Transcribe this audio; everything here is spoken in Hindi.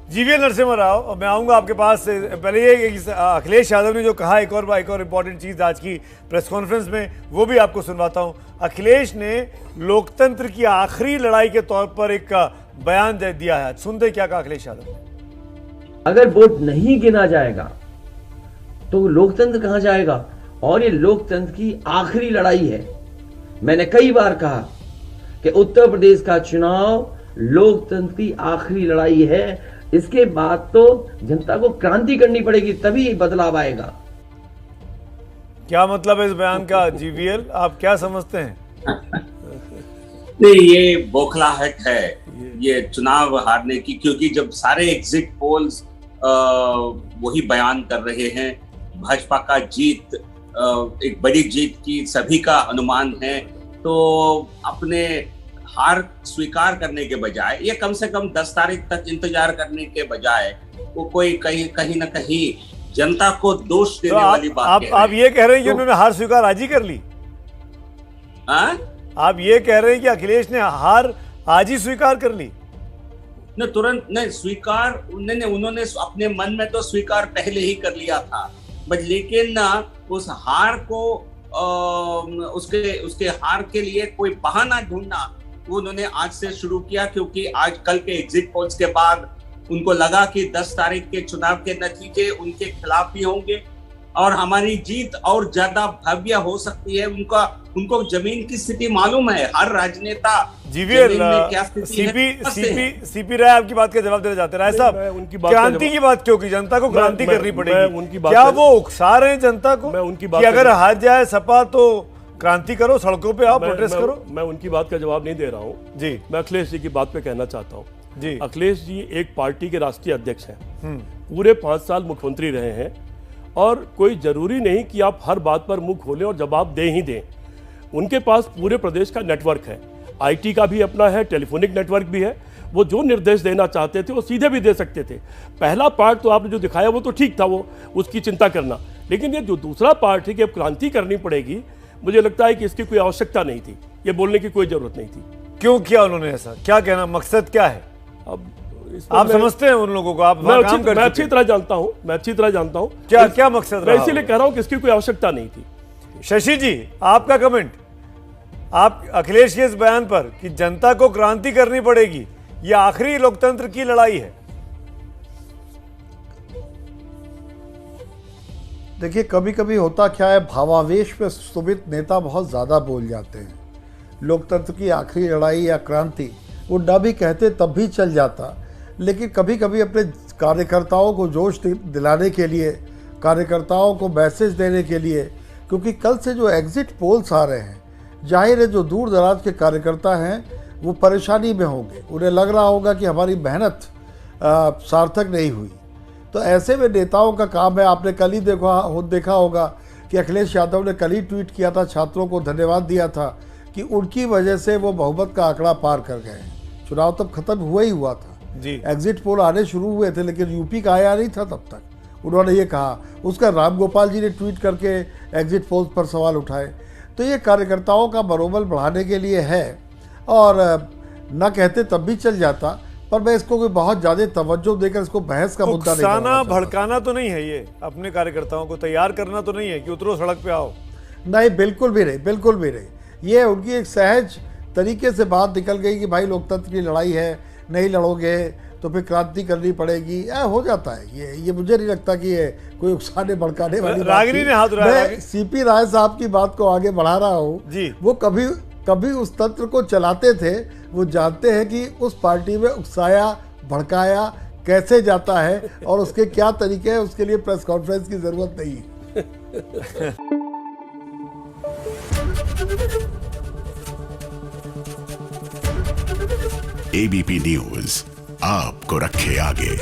जीवीएल नरसिम्हा राव, मैं आऊंगा आपके पास। पहले ये अखिलेश यादव ने जो कहा, एक और इम्पॉर्टेंट चीज़ आज की प्रेस कॉन्फ्रेंस में, वो भी आपको सुनवाता हूं। अखिलेश ने लोकतंत्र की आखिरी लड़ाई के तौर पर एक बयान दे दिया है। सुनते क्या कहा अखिलेश यादव ने। अगर वोट नहीं गिना जाएगा तो लोकतंत्र कहां जाएगा, और ये लोकतंत्र की आखिरी लड़ाई है। मैंने कई बार कहा कि उत्तर प्रदेश का चुनाव लोकतंत्र की आखिरी लड़ाई है। इसके बाद तो जनता को क्रांति करनी पड़ेगी, तभी बदलाव आएगा। क्या मतलब है इस बयान का जीवीएल, आप क्या समझते हैं? नहीं, ये बौखलाहट है ये चुनाव हारने की, क्योंकि जब सारे एग्जिट पोल्स वही बयान कर रहे हैं, भाजपा का जीत एक बड़ी जीत की सभी का अनुमान है, तो अपने हार स्वीकार करने के बजाय, ये कम से कम 10 तारीख तक इंतजार करने के बजाय, वो कोई कहीं ना कहीं जनता को दोष देने वाली बात है। आप ये कह रहे हैं कि उन्होंने हार स्वीकार आज ही कर ली? आप ये कह रहे हैं कि अखिलेश ने हार आज ही स्वीकार कर ली? न तुरंत नहीं स्वीकार, उन्होंने अपने मन में तो स्वीकार पहले ही कर लिया था, बट लेकिन उस हार को उसके हार के लिए कोई बहाना ढूंढना वो उन्होंने आज से शुरू किया, क्योंकि आज कल के एग्जिट पोल्स के बाद उनको लगा कि 10 तारीख के चुनाव के नतीजे उनके खिलाफ ही होंगे और हमारी जीत और ज्यादा भव्य हो सकती है। उनको जमीन की स्थिति मालूम है, हर राजनेता जीवीएल सीपी राय आपकी बात का जवाब देना चाहते हैं। राय साहब, क्रांति की बात क्यों की? जनता को क्रांति करनी पड़ेगी, क्या वो उकसा रहे हैं जनता को कि अगर हार जाए सपा तो क्रांति करो, सड़कों पे आओ, प्रोटेस्ट करो? मैं उनकी बात का जवाब नहीं दे रहा हूँ जी, मैं अखिलेश जी की बात पे कहना चाहता हूँ जी। अखिलेश जी एक पार्टी के राष्ट्रीय अध्यक्ष हैं, पूरे 5 साल मुख्यमंत्री रहे हैं, और कोई जरूरी नहीं कि आप हर बात पर मुंह खोलें और जवाब दे ही दें। उनके पास पूरे प्रदेश का नेटवर्क है, आईटी का भी अपना है, टेलीफोनिक नेटवर्क भी है। वो जो निर्देश देना चाहते थे वो सीधे भी दे सकते थे। पहला पार्ट तो आपने जो दिखाया वो तो ठीक था, वो उसकी चिंता करना, लेकिन ये जो दूसरा पार्ट है कि अब क्रांति करनी पड़ेगी, मुझे लगता है कि इसकी कोई आवश्यकता नहीं थी, ये बोलने की कोई जरूरत नहीं थी। क्यों किया उन्होंने ऐसा? क्या कहना, मकसद क्या है? अब आप समझते हैं उन लोगों को? आप मैं अच्छी तरह जानता हूँ क्या मकसद मैं इसीलिए कह रहा हूँ कि इसकी कोई आवश्यकता नहीं थी। शशि जी, आपका कमेंट, आप अखिलेश के इस बयान पर कि जनता को क्रांति करनी पड़ेगी, ये आखिरी लोकतंत्र की लड़ाई है। देखिए, कभी कभी होता क्या है, भावावेश में सुमित नेता बहुत ज़्यादा बोल जाते हैं। लोकतंत्र की आखिरी लड़ाई या क्रांति, वो न भी कहते तब भी चल जाता, लेकिन कभी कभी अपने कार्यकर्ताओं को जोश दिलाने के लिए, कार्यकर्ताओं को मैसेज देने के लिए, क्योंकि कल से जो एग्जिट पोल्स आ रहे हैं, जाहिर है जो दूर दराज के कार्यकर्ता हैं वो परेशानी में होंगे, उन्हें लग रहा होगा कि हमारी मेहनत सार्थक नहीं हुई। तो ऐसे में नेताओं का काम है, आपने कल ही देखा होगा कि अखिलेश यादव ने कल ही ट्वीट किया था, छात्रों को धन्यवाद दिया था कि उनकी वजह से वो बहुमत का आंकड़ा पार कर गए। चुनाव तब खत्म हुआ ही हुआ था जी, एग्जिट पोल आने शुरू हुए थे, लेकिन यूपी का आया नहीं था तब तक। उन्होंने ये कहा, उसका राम गोपाल जी ने ट्वीट करके एग्जिट पोल्स पर सवाल उठाए। तो ये कार्यकर्ताओं का मनोबल बढ़ाने के लिए है, और न कहते तब भी चल जाता, पर मैं इसको कोई बहुत ज्यादा तवज्जो देकर इसको बहस का मुद्दा नहीं बनाना चाहता। भड़काना तो नहीं है ये, अपने कार्यकर्ताओं को तैयार करना तो नहीं है कि उतरो सड़क पे आओ। नहीं, बिल्कुल भी नहीं, बिल्कुल भी नहीं। ये उनकी एक सहज तरीके से बात निकल गई कि भाई लोकतंत्र की लड़ाई है, नहीं लड़ोगे तो फिर क्रांति करनी पड़ेगी। हो जाता है ये मुझे नहीं लगता कि ये कोई उकसाने भड़काने वाली रागिनी ने हाथ उठाया। मैं सीपी राय साहब की बात को आगे बढ़ा रहा हूँ जी। वो कभी उस तंत्र को चलाते थे, वो जानते हैं कि उस पार्टी में उकसाया भड़काया कैसे जाता है और उसके क्या तरीके हैं। उसके लिए प्रेस कॉन्फ्रेंस की जरूरत नहीं है। एबीपी न्यूज आपको रखे आगे।